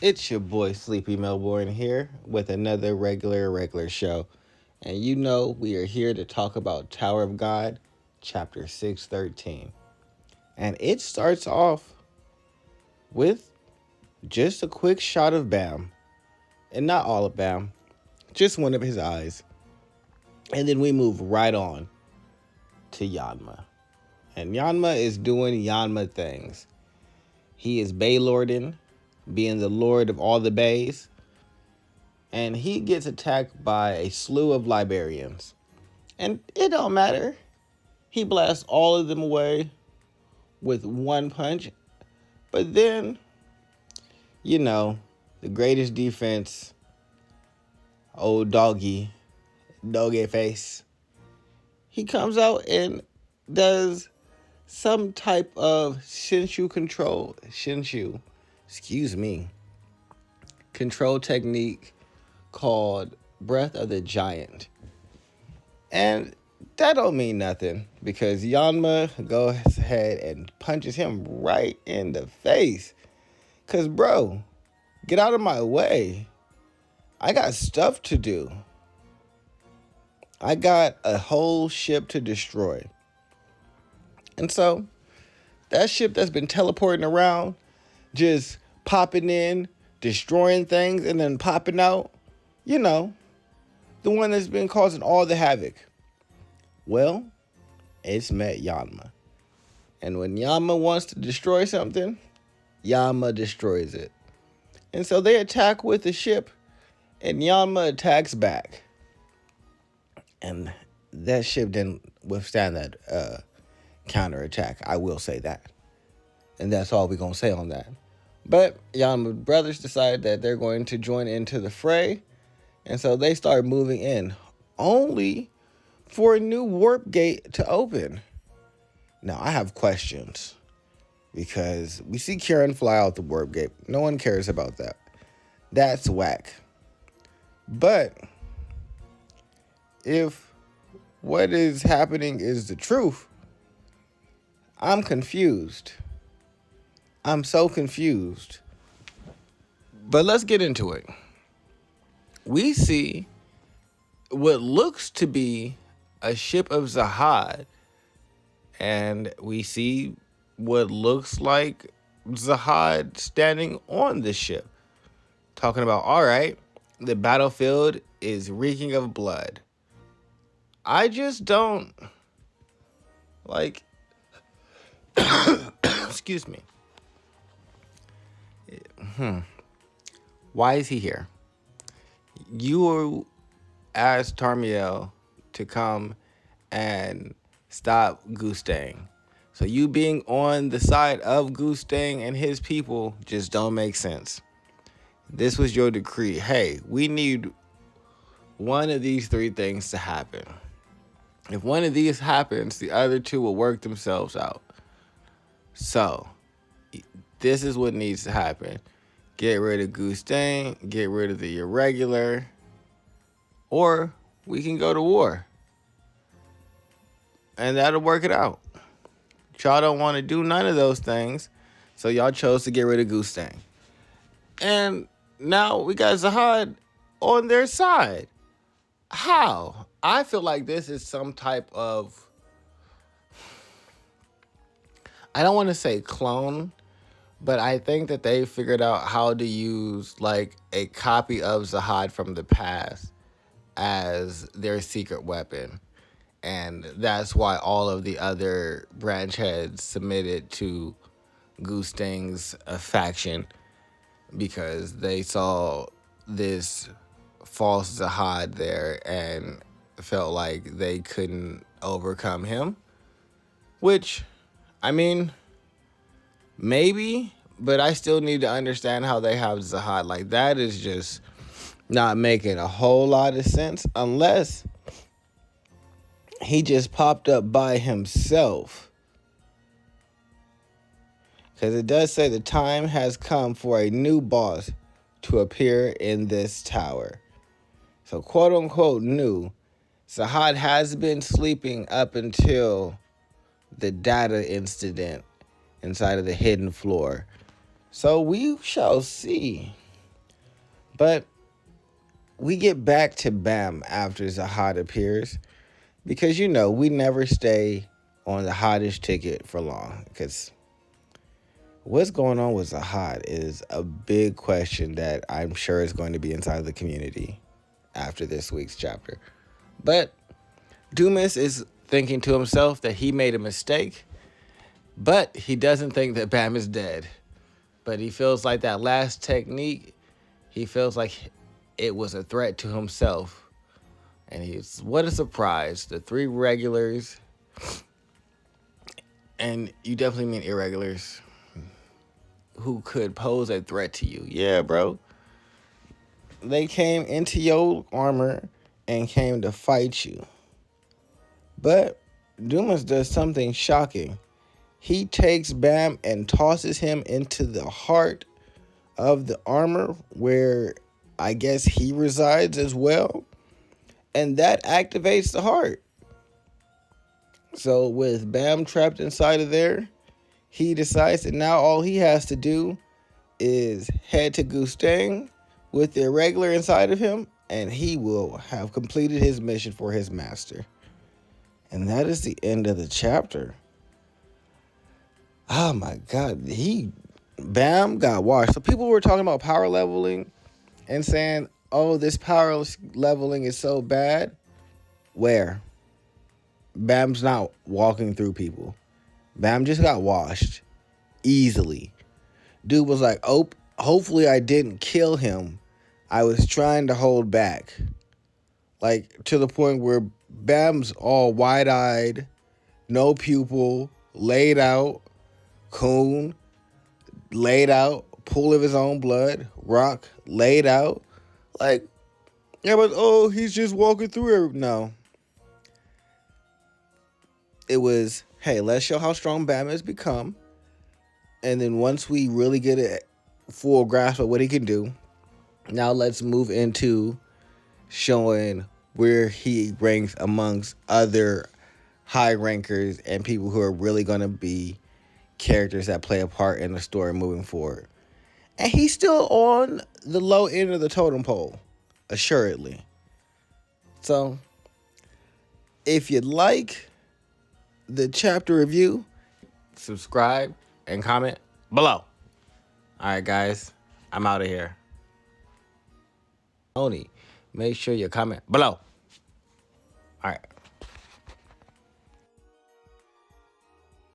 It's your boy Sleepy Melbourne here with another regular show. And you know we are here to talk about Tower of God, chapter 613. And it starts off with just a quick shot of Baam. And not all of Baam, just one of his eyes. And then we move right on to Yanma. And Yanma is doing Yanma things. He is Baylording, being the lord of all the bays. And he gets attacked by a slew of librarians. And it don't matter. He blasts all of them away with one punch. But then, the greatest defense, old doggy face, he comes out and does some type of control technique called Breath of the Giant. And that don't mean nothing because Yanma goes ahead and punches him right in the face. Because, bro, get out of my way. I got stuff to do. I got a whole ship to destroy. And so, that ship that's been teleporting around, just popping in, destroying things, and then popping out, the one that's been causing all the havoc. Well, it's met Yanma. And when Yanma wants to destroy something, Yanma destroys it. And so they attack with the ship, and Yanma attacks back. And that ship didn't withstand that counterattack, I will say that. And that's all we're going to say on that. But Yanma brothers decided that they're going to join into the fray. And so they start moving in, only for a new warp gate to open. Now, I have questions, because we see Karen fly out the warp gate. No one cares about that. That's whack. But if what is happening is the truth, I'm confused. I'm so confused. But let's get into it. We see what looks to be a ship of Zahad, and we see what looks like Zahad standing on the ship, talking about, all right, the battlefield is reeking of blood. I just don't excuse me. Why is he here? You asked Tarmiel to come and stop Gustang. So you being on the side of Gustang and his people just don't make sense. This was your decree. Hey, we need one of these three things to happen. If one of these happens, the other two will work themselves out. So, this is what needs to happen. Get rid of Gustang, get rid of the Irregular, or we can go to war. And that'll work it out. Y'all don't want to do none of those things, so y'all chose to get rid of Gustang. And now we got Zahad on their side. How? I feel like this is some type of, I don't want to say clone, but I think that they figured out how to use like a copy of Zahad from the past as their secret weapon. And that's why all of the other branch heads submitted to Gustang's faction, because they saw this false Zahad there and felt like they couldn't overcome him. Which, I mean, maybe, but I still need to understand how they have Zahad. Like, that is just not making a whole lot of sense unless he just popped up by himself. Because it does say the time has come for a new boss to appear in this tower. So, quote unquote, new. Zahad has been sleeping up until the data incident inside of the hidden floor. So we shall see But we get back to Baam after Zahad appears. Because, we never stay on the hottest ticket for long. Because what's going on with Zahad is a big question that I'm sure is going to be inside the community after this week's chapter. But Dumas is thinking to himself that he made a mistake, but he doesn't think that Baam is dead. But he feels like that last technique, he feels like it was a threat to himself. And what a surprise. The 3 regulars, and you definitely mean irregulars, who could pose a threat to you. Yeah, bro. They came into your armor and came to fight you. But Dumas does something shocking. He takes Baam and tosses him into the heart of the armor where I guess he resides as well. And that activates the heart. So with Baam trapped inside of there, he decides that now all he has to do is head to Gustang with the irregular inside of him, and he will have completed his mission for his master. And that is the end of the chapter. Oh my God, Baam got washed. So people were talking about power leveling and saying, oh, this power leveling is so bad. Where? Baam's not walking through people. Baam just got washed easily. Dude was like, oh, hopefully I didn't kill him. I was trying to hold back. Like, to the point where Baam's all wide-eyed, no pupil, laid out, coon, laid out, pool of his own blood, rock, laid out. Like, yeah, but, oh, he's just walking through it. No. It was, hey, let's show how strong Baam has become. And then once we really get a full grasp of what he can do, now let's move into showing where he ranks amongst other high rankers and people who are really going to be characters that play a part in the story moving forward. And he's still on the low end of the totem pole, assuredly. So, if you'd like the chapter review, subscribe and comment below. All right, guys, I'm out of here. Make sure you comment below. All right.